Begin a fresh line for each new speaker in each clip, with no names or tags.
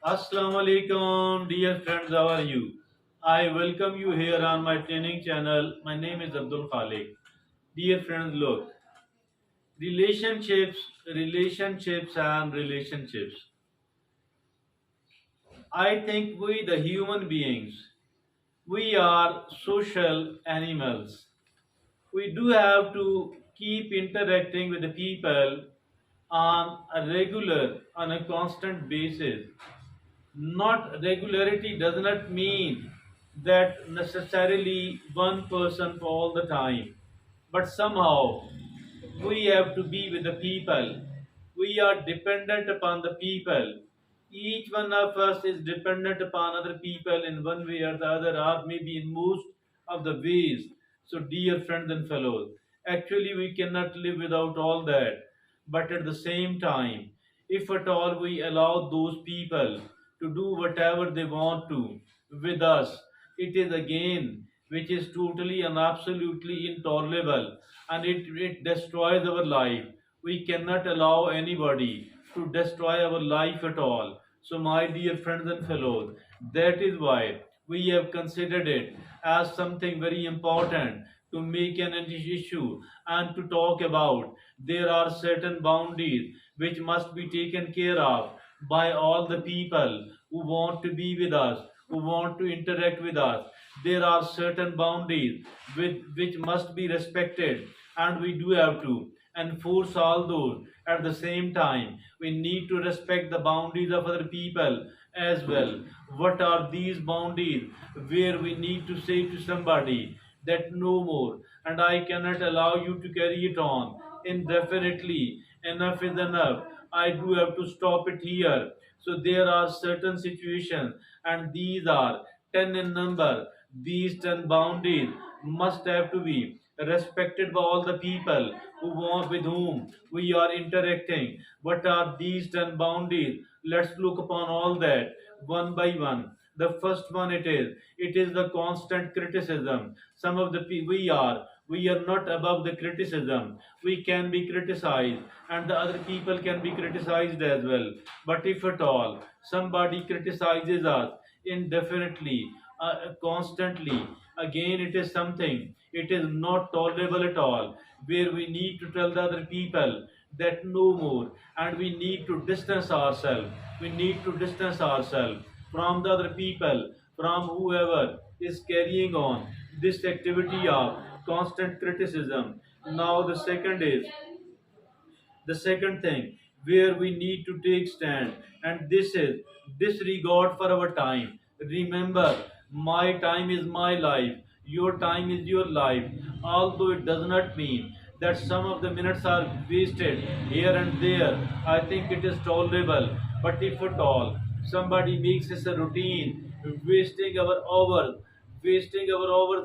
Assalamu alaikum, dear friends. How are you? I welcome you here on my training channel. My name is Abdul Khalik. Dear friends, look, relationships, and relationships. I think we, the human beings, we are social animals. We do have to keep interacting with the people on a regular, on a constant basis. Not regularity does not mean that necessarily one person for all the time, but somehow we have to be with the people. We are dependent upon the people. Each one of us is dependent upon other people in one way or the other, or maybe in most of the ways. So, dear friends and fellows, actually, we cannot live without all that. But at the same time, if at all we allow those people to do whatever they want to with us, it is again which is totally and absolutely intolerable, and it destroys our life. We cannot allow anybody to destroy our life at all. So, my dear friends and fellows, that is why we have considered it as something very important to make an issue and to talk about. There are certain boundaries which must be taken care of by all the people who want to be with us, who want to interact with us. There are certain boundaries which must be respected, and we do have to enforce all those. At the same time, we need to respect the boundaries of other people as well. What are these boundaries where we need to say to somebody that no more, and I cannot allow you to carry it on indefinitely? Enough is enough. I do have to stop it here. So there are certain situations, and these are 10 in number. These 10 boundaries must have to be respected by all the people who want with whom we are interacting. What are these 10 boundaries? Let's look upon all that one by one. The first one, it is the constant criticism. Some of the we are not above the criticism. We can be criticized, and the other people can be criticized as well. But if at all somebody criticizes us indefinitely, constantly, again it is something, it is not tolerable at all, where we need to tell the other people that no more, and we need to distance ourselves from the other people, from whoever is carrying on this activity of constant criticism. Now the second thing where we need to take stand, and this is disregard for our time. Remember, my time is my life, your time is your life. Although it does not mean that some of the minutes are wasted here and there, I think it is tolerable. But if at all somebody makes this a routine, wasting our hours,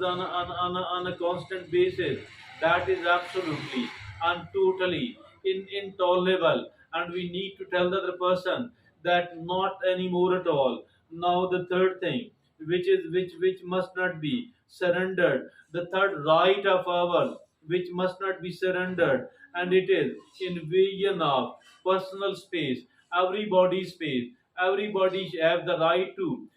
on a constant basis, that is absolutely and totally intolerable, and we need to tell the other person that not anymore at all. Now the third thing, which must not be surrendered, the third right of ours which must not be surrendered, and it is invasion of personal space. Everybody's space, everybody have the right to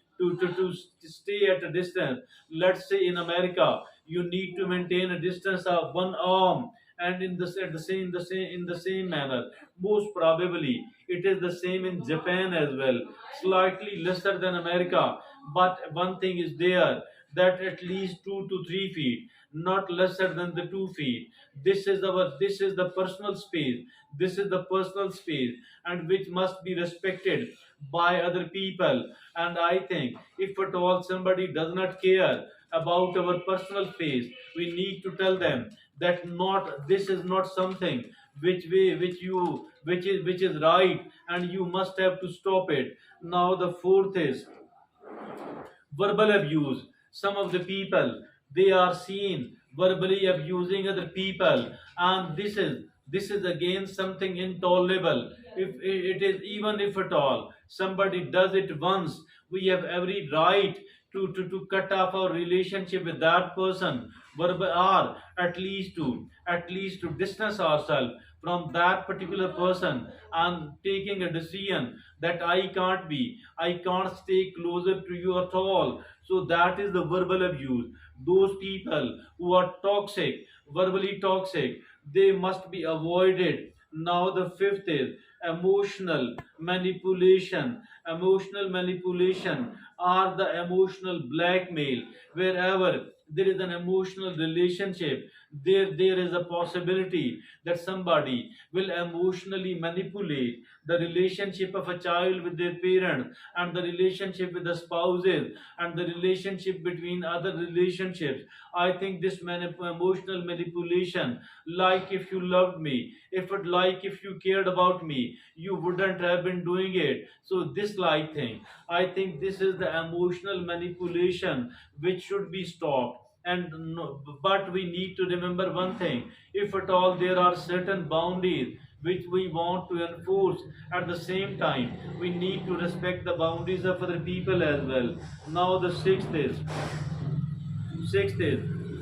stay at a distance. Let's say in America, you need to maintain a distance of one arm, and at the same manner, most probably it is the same in Japan as well, slightly lesser than America. But one thing is there, that at least 2 to 3 feet, not lesser than the 2 feet. This is the personal space. This is the personal space, and which must be respected by other people. And I think if at all somebody does not care about our personal space, we need to tell them that not this is not something which is right, and you must have to stop it. Now the fourth is verbal abuse. Some of the people, they are seen verbally abusing other people, and this is again something intolerable. If it is, even if at all somebody does it once, we have every right to cut off our relationship with that person, verbal, or at least to distance ourselves from that particular person and taking a decision that I can't stay closer to you at all. So that is the verbal abuse. Those people who are toxic, verbally toxic, they must be avoided. Now the fifth is emotional manipulation. Emotional manipulation are the emotional blackmail. Wherever there is an emotional relationship, there is a possibility that somebody will emotionally manipulate the relationship of a child with their parents, and the relationship with the spouses, and the relationship between other relationships. I think this emotional manipulation, like if you loved me, if you cared about me, you wouldn't have been doing it. So this like thing, I think this is the emotional manipulation which should be stopped. And no, but we need to remember one thing: if at all there are certain boundaries which we want to enforce, at the same time we need to respect the boundaries of other people as well. Now the sixth is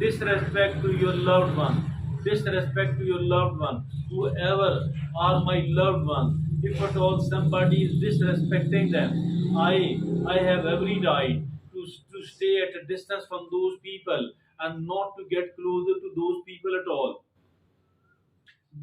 disrespect to your loved one. Disrespect to your loved one. Whoever are my loved ones, if at all somebody is disrespecting them, I have every right to stay at a distance from those people and not to get closer to those people at all.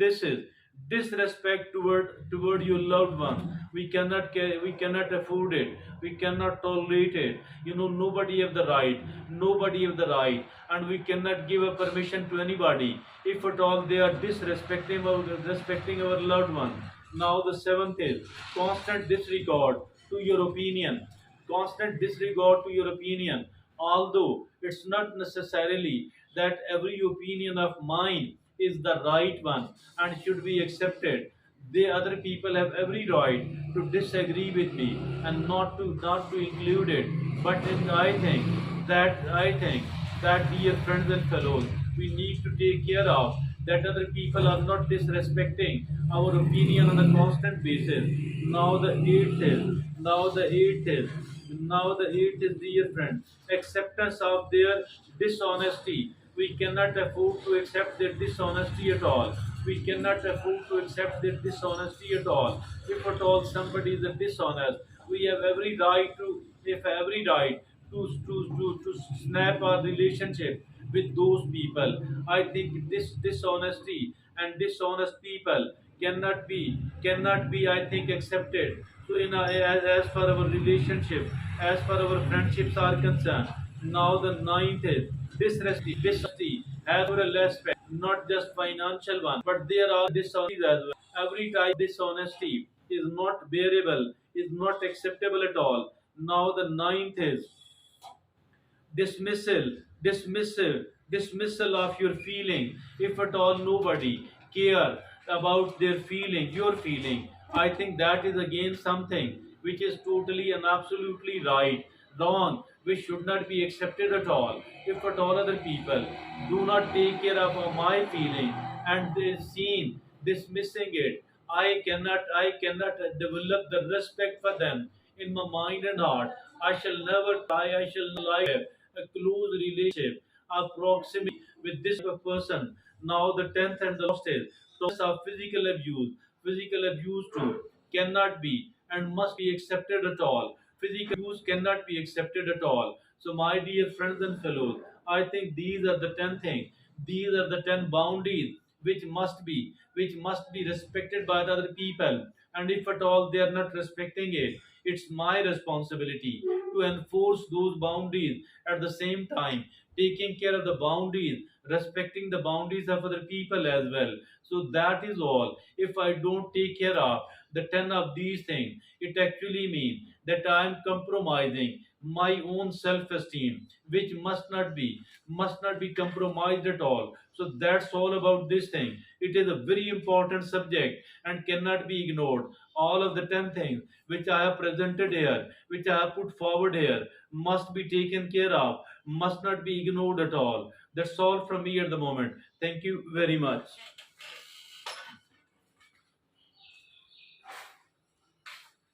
This is disrespect toward your loved one. We cannot afford it. We cannot tolerate it. Nobody have the right. Nobody have the right, and we cannot give a permission to anybody if at all they are respecting our loved one. Now the seventh is constant disregard to your opinion. Constant disregard to your opinion. Although it's not necessarily that every opinion of mine is the right one and should be accepted, the other people have every right to disagree with me and not to include it. But I think that dear friends and fellows, we need to take care of that other people are not disrespecting our opinion on a constant basis. Now the eighth is now the eighth is now the eighth is, dear friend, acceptance of their dishonesty. We cannot afford to accept their dishonesty at all. We cannot afford to accept their dishonesty at all. If at all somebody is a dishonest, we have every right to snap our relationship with those people. I think this dishonesty and dishonest people cannot be I think accepted. So as for our relationship, as for our friendships are concerned, now the ninth is dishonesty has moral aspect, not just financial one, but there are dishonesties as well. Every type of dishonesty is not bearable, is not acceptable at all. Now the ninth is dismissal dismissal of your feeling. If at all nobody care about their feeling, your feeling, I think that is again something which is totally and absolutely wrong, which should not be accepted at all. If at all other people do not take care of my feeling and they seen dismissing it, I cannot develop the respect for them in my mind and heart. I shall like a close relationship, a proximity with this person. Now the tenth and the last is of physical abuse. Physical abuse too cannot be and must be accepted at all. Physical abuse cannot be accepted at all. So my dear friends and fellows, I think these are the 10 things. These are the 10 boundaries which must be respected by the other people. And if at all they are not respecting it, it's my responsibility to enforce those boundaries. At the same time, taking care of the boundaries, respecting the boundaries of other people as well. So that is all. If I don't take care of the 10 of these things, it actually means that I am compromising my own self-esteem, which must not be compromised at all. So that's all about this thing. It is a very important subject and cannot be ignored. All of the 10 things which I have presented here, which I have put forward here, must be taken care of, must not be ignored at all. That's all from me at the moment. Thank you very much.